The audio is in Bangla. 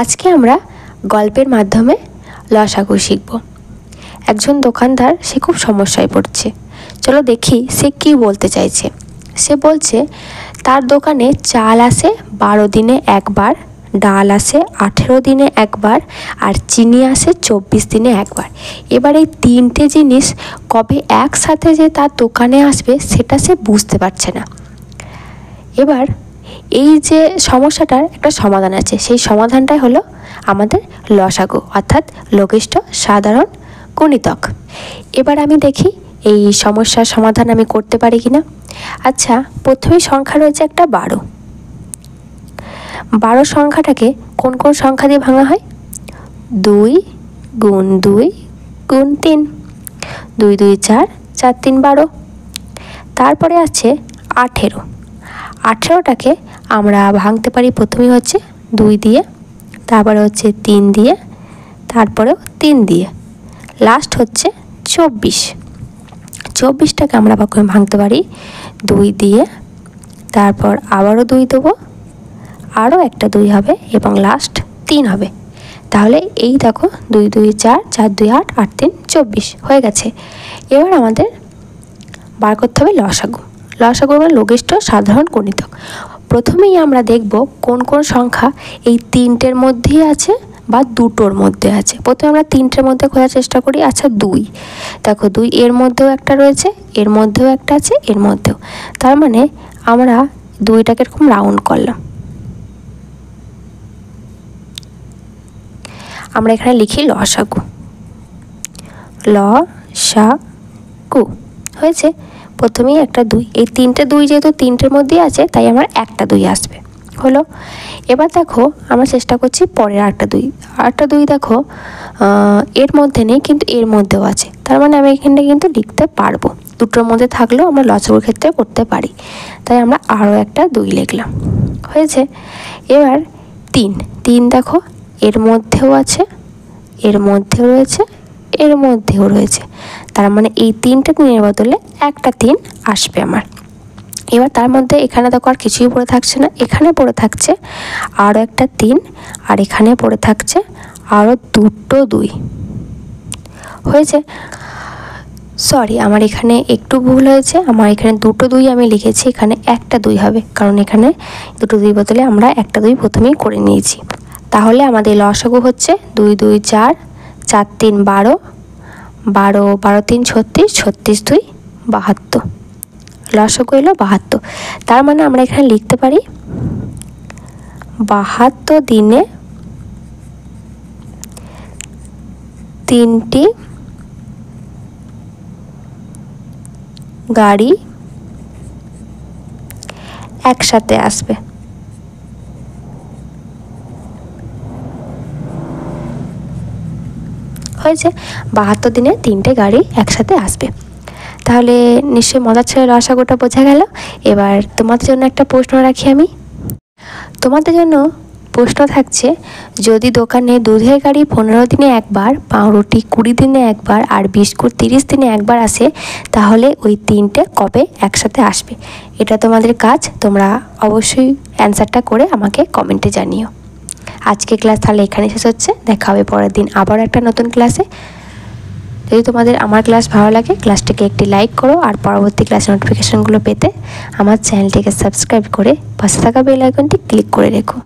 আজকে আমরা গল্পের মাধ্যমে লসাগু শিখব। একজন দোকানদার সে খুব সমস্যায় পড়ছে। চলো দেখি সে কি বলতে চাইছে। সে বলছে তার দোকানে চাল আসে 12 দিনে একবার, ডাল আসে 18 দিনে একবার, আর চিনি আসে 24 দিনে একবার। এবার এই 3টে জিনিস কবে একসাথে যে তার দোকানে আসবে সেটা সে বুঝতে পারছে না। এবার এই যে সমস্যাটার একটা সমাধান আছে, সেই সমাধানটাই হলো আমাদের লসাগু অর্থাৎ লঘিষ্ঠ সাধারণ গুণিতক। এবার আমি দেখি এই সমস্যার সমাধান আমি করতে পারি কিনা। আচ্ছা, প্রথমেই সংখ্যা রয়েছে একটা 12। 12 সংখ্যাটাকে কোন কোন সংখ্যা দিয়ে ভাঙা হয়? 2 গুণ 2 গুণ 3, 2 2 4, 4 3 12। তারপরে আছে 18। 18টাকে আমরা ভাঙতে পারি প্রথমেই হচ্ছে 2 দিয়ে, তারপরে হচ্ছে 3 দিয়ে, তারপরেও 3 দিয়ে, লাস্ট হচ্ছে 24। 24টাকে আমরা ভাঙতে পারি 2 দিয়ে, তারপর আবারও 2 দেবো, আরও একটা 2 হবে এবং লাস্ট 3 হবে। তাহলে এই দেখো 2 2 4, 4 2 8, 8 3 24 হয়ে গেছে। এবার আমাদের বার করতে হবে লসাগু। লসাগু মানে লঘিষ্ঠ সাধারণ গুণিতক। প্রথমেই আমরা দেখব কোন কোন সংখ্যা এই 3টের মধ্যেই আছে বা 2টোর মধ্যে আছে। প্রথমে আমরা 3টের মধ্যে খোঁজার চেষ্টা করি। আচ্ছা 2, দেখো 2 এর মধ্যেও একটা রয়েছে, এর মধ্যেও একটা আছে, এর মধ্যেও। তার মানে আমরা 2টাকে এরকম রাউন্ড করলাম। আমরা এখানে লিখি লসাগু। লসাগু হয়েছে। প্রথমেই একটা 2, এই 3টে 2 যেহেতু 3টের মধ্যেই আছে তাই আমার একটা 2 আসবে, হলো। এবার দেখো আমরা চেষ্টা করছি পরের আরেকটা 2। আরেকটা 2 দেখো এর মধ্যে নেই কিন্তু এর মধ্যেও আছে, তার মানে আমি এখানটা কিন্তু লিখতে পারবো। 2টোর মধ্যে থাকলেও আমরা লসাগুর ক্ষেত্রে করতে পারি, তাই আমরা আরও একটা 2 লিখলাম, হয়েছে। এবার 3 দেখো এর মধ্যেও আছে, এর মধ্যেও রয়েছে, এর মধ্যেও রয়েছে, তার মানে এই 3টে 3-এর বদলে একটা 3 আসবে আমার। এবার তার মধ্যে এখানে দেখো আর কিছুই পড়ে থাকছে না, এখানে পড়ে থাকছে আরও একটা 3, আর এখানে পড়ে থাকছে আরও 2টো 2, হয়েছে। সরি, আমার এখানে একটু ভুল হয়েছে। আমার এখানে 2টো 2 আমি লিখেছি, এখানে একটা 2 হবে, কারণ এখানে 2টো 2 বদলে আমরা একটা 2 প্রথমেই করে নিয়েছি। তাহলে আমাদের লসাগু হচ্ছে 2 2 4, 4 3 12, 12 12 3 36, 36 2 72। লসাগু এলো 72। তার মানে আমরা এখানে লিখতে পারি 72 দিনে 3টি গাড়ি একসাথে আসবে। হয়েছে, 72 দিনে 3টে গাড়ি একসাথে আসবে। তাহলে নিশ্চয়ই মজার ছিল লসাগুটা বোঝা গেল। এবার তোমাদের জন্য একটা প্রশ্ন রাখি আমি। তোমাদের জন্য প্রশ্ন থাকছে, যদি দোকানে দুধের গাড়ি 15 দিনে একবার, পাউরুটি 20 দিনে একবার, আর বিস্কুট 30 দিনে একবার আসে, তাহলে ওই 3টে কবে একসাথে আসবে? এটা তোমাদের কাজ, তোমরা অবশ্যই অ্যান্সারটা করে আমাকে কমেন্টে জানিও। আজকে ক্লাস তাহলে এখানে শেষ হচ্ছে। দেখা হবে পরের দিন আবার একটা নতুন ক্লাসে। যদি তোমাদের আমার ক্লাস ভালো লাগে, ক্লাসটিকে একটি লাইক করো, আর পরবর্তী ক্লাস নোটিফিকেশনগুলো পেতে আমার চ্যানেলটিকে সাবস্ক্রাইব করে পাশে থাকা বেল আইকনটি ক্লিক করে রেখো।